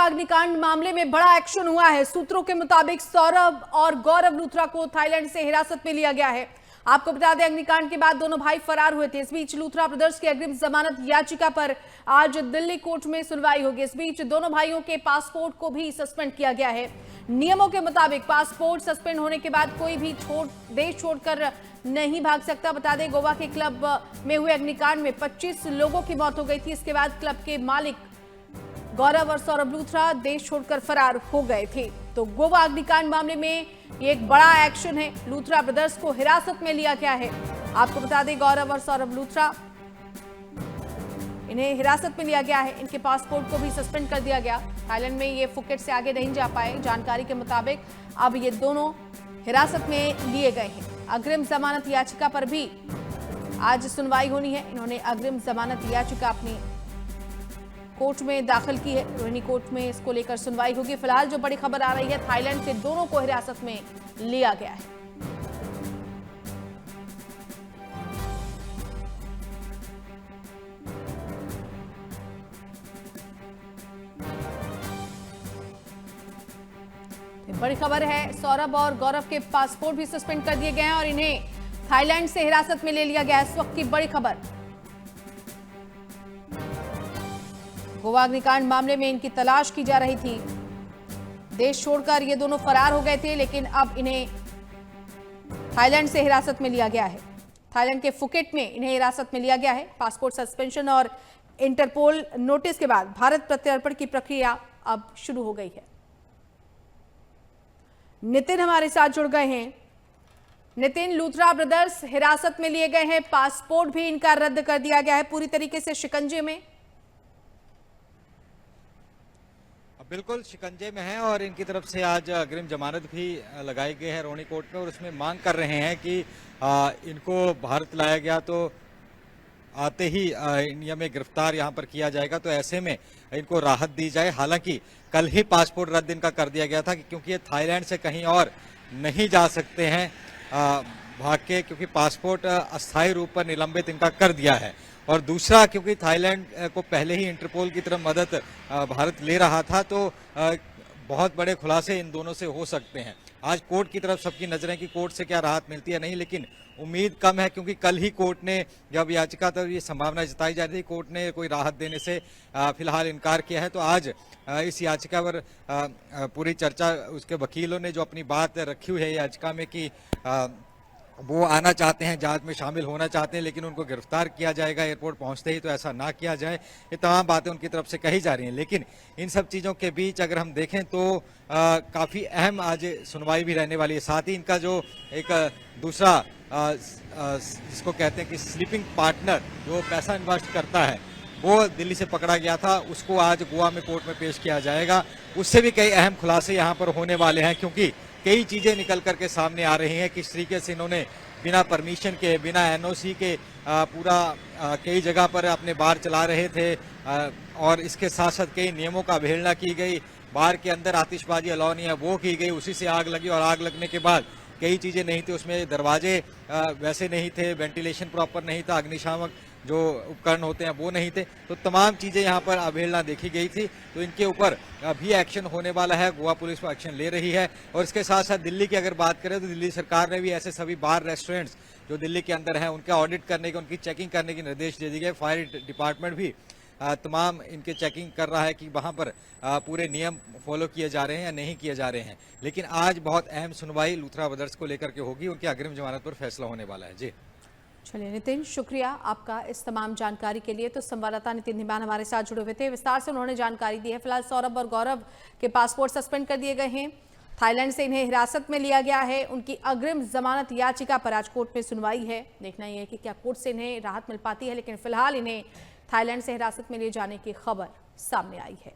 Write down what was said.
गोवा अग्निकांड मामले में बड़ा एक्शन हुआ है। सूत्रों के मुताबिक सौरभ और गौरव लूथरा को थाईलैंड से हिरासत में लिया गया है। आपको बता दें, अग्निकांड के बाद दोनों भाई फरार हुए थे। इस बीच लूथरा ब्रदर्स की अग्रिम जमानत याचिका पर आज दिल्ली कोर्ट में सुनवाई होगी। इस बीच दोनों भाइयों के पासपोर्ट को भी सस्पेंड किया गया है। नियमों के मुताबिक पासपोर्ट सस्पेंड होने के बाद कोई भी देश छोड़कर नहीं भाग सकता। बता दें, गोवा के क्लब में हुए अग्निकांड में 25 लोगों की मौत हो गई थी। इसके बाद क्लब के मालिक गौरव और सौरभ लूथरा देश छोड़कर फरार हो गए थे। तो गोवा अग्निकांड मामले में ये एक बड़ा एक्शन है। लूथरा ब्रदर्स को हिरासत में लिया गया है। आपको बता दें, गौरव और सौरभ लूथरा, इन्हें हिरासत में लिया गया है। इनके पासपोर्ट को भी सस्पेंड कर दिया गया। थाईलैंड में ये फुकेट से आगे नहीं जा पाए। जानकारी के मुताबिक अब ये दोनों हिरासत में लिए गए हैं। अग्रिम जमानत याचिका पर भी आज सुनवाई होनी है। इन्होंने अग्रिम जमानत याचिका अपनी कोर्ट में दाखिल की है। रोहिणी कोर्ट में इसको लेकर सुनवाई होगी। फिलहाल जो बड़ी खबर आ रही है, थाईलैंड से दोनों को हिरासत में लिया गया है। बड़ी खबर है, सौरभ और गौरव के पासपोर्ट भी सस्पेंड कर दिए गए हैं और इन्हें थाईलैंड से हिरासत में ले लिया गया है। इस वक्त की बड़ी खबर, गोवा अग्निकांड मामले में इनकी तलाश की जा रही थी। देश छोड़कर ये दोनों फरार हो गए थे, लेकिन अब इन्हें थाईलैंड से हिरासत में लिया गया है। थाईलैंड के फुकेट में इन्हें हिरासत में लिया गया है। पासपोर्ट सस्पेंशन और इंटरपोल नोटिस के बाद भारत प्रत्यर्पण की प्रक्रिया अब शुरू हो गई है। नितिन हमारे साथ जुड़ गए हैं। नितिन, लूथरा ब्रदर्स हिरासत में लिए गए हैं, पासपोर्ट भी इनका रद्द कर दिया गया है, पूरी तरीके से शिकंजे में। बिल्कुल शिकंजे में है और इनकी तरफ से आज अग्रिम जमानत भी लगाई गई है रोहिणी कोर्ट में और उसमें मांग कर रहे हैं कि इनको भारत लाया गया तो आते ही इंडिया में गिरफ्तार यहाँ पर किया जाएगा, तो ऐसे में इनको राहत दी जाए। हालांकि कल ही पासपोर्ट रद्द इनका कर दिया गया था क्योंकि ये थाईलैंड से कहीं और नहीं जा सकते हैं भाग के, क्योंकि पासपोर्ट अस्थायी रूप पर निलंबित इनका कर दिया है। और दूसरा, क्योंकि थाईलैंड को पहले ही इंटरपोल की तरफ मदद भारत ले रहा था, तो बहुत बड़े खुलासे इन दोनों से हो सकते हैं। आज कोर्ट की तरफ सबकी नजरें कि कोर्ट से क्या राहत मिलती है नहीं, लेकिन उम्मीद कम है क्योंकि कल ही कोर्ट ने जब याचिका तब ये संभावना जताई जा रही थी, कोर्ट ने कोई राहत देने से फिलहाल इनकार किया है। तो आज इस याचिका पर पूरी चर्चा, उसके वकीलों ने जो अपनी बात रखी हुई है याचिका में कि वो आना चाहते हैं, जांच में शामिल होना चाहते हैं, लेकिन उनको गिरफ्तार किया जाएगा एयरपोर्ट पहुंचते ही, तो ऐसा ना किया जाए। ये तमाम बातें उनकी तरफ से कही जा रही हैं। लेकिन इन सब चीज़ों के बीच अगर हम देखें तो काफ़ी अहम आज सुनवाई भी रहने वाली है। साथ ही इनका जो एक दूसरा जिसको कहते हैं कि स्लीपिंग पार्टनर, जो पैसा इन्वेस्ट करता है, वो दिल्ली से पकड़ा गया था, उसको आज गोवा में कोर्ट में पेश किया जाएगा। उससे भी कई अहम खुलासे यहाँ पर होने वाले हैं, क्योंकि कई चीजें निकल करके सामने आ रही हैं। किस तरीके से इन्होंने बिना परमिशन के, बिना एनओसी के पूरा कई जगह पर अपने बार चला रहे थे और इसके साथ साथ कई नियमों का अवहेलना की गई। बार के अंदर आतिशबाजी अलाउ नहीं है, वो की गई, उसी से आग लगी और आग लगने के बाद कई चीजें नहीं थी उसमें, दरवाजे वैसे नहीं थे, वेंटिलेशन प्रॉपर नहीं था, अग्निशामक जो उपकरण होते हैं वो नहीं थे, तो तमाम चीजें यहाँ पर अवहेलना देखी गई थी। तो इनके ऊपर भी एक्शन होने वाला है, गोवा पुलिस को एक्शन ले रही है। और इसके साथ साथ दिल्ली की अगर बात करें तो दिल्ली सरकार ने भी ऐसे सभी बार रेस्टोरेंट्स जो दिल्ली के अंदर हैं उनका ऑडिट करने के, उनकी चेकिंग करने के निर्देश दे दिए गए। फायर डिपार्टमेंट भी तमाम इनके चेकिंग कर रहा है कि वहाँ पर पूरे नियम फॉलो किए जा रहे हैं या नहीं किए जा रहे हैं। लेकिन आज बहुत अहम सुनवाई लूथरा ब्रदर्स को लेकर के होगी, उनकी अग्रिम जमानत पर फैसला होने वाला है। जी चलिए नितिन, शुक्रिया आपका इस तमाम जानकारी के लिए। तो संवाददाता नितिन धीमान हमारे साथ जुड़े हुए थे, विस्तार से उन्होंने जानकारी दी है। फिलहाल सौरभ और गौरव के पासपोर्ट सस्पेंड कर दिए गए हैं। थाईलैंड से इन्हें हिरासत में लिया गया है। उनकी अग्रिम जमानत याचिका पर आज कोर्ट में सुनवाई है। देखना यह है कि क्या कोर्ट से इन्हें राहत मिल पाती है, लेकिन फिलहाल इन्हें थाईलैंड से हिरासत में लिए जाने की खबर सामने आई है।